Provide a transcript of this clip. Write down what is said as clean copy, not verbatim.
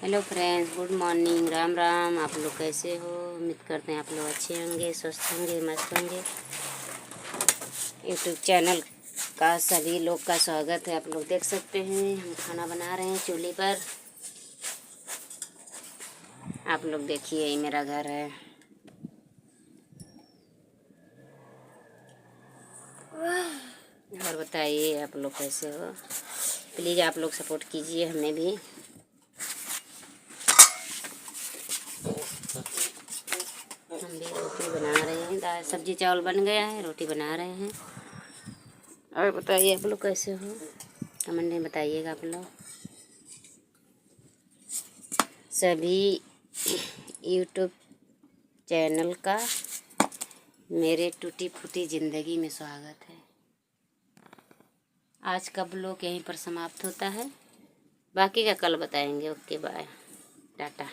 Hello friends, good morning, Ram Ram. आप लोग कैसे हो? उम्मीद करते हैं आप लोग अच्छे होंगे, स्वस्थ होंगे, मस्त होंगे। यूट्यूब चैनल का सभी लोग का स्वागत है। आप लोग देख सकते हैं हम खाना बना रहे हैं चूल्हे पर। आप लोग देखिए, ये मेरा घर है। और बताइए आप लोग कैसे हो? प्लीज़ आप लोग सपोर्ट कीजिए हमें भी। हम भी रोटी बना रहे हैं, दाल सब्जी चावल बन गया है, रोटी बना रहे हैं। और बताइए आप लोग कैसे हो? कमेंट में बताइएगा आप लोग। सभी यूट्यूब चैनल का मेरे टूटी फूटी ज़िंदगी में स्वागत है। आज का ब्लॉग यहीं पर समाप्त होता है, बाकी का कल बताएंगे। Okay, bye, Tata.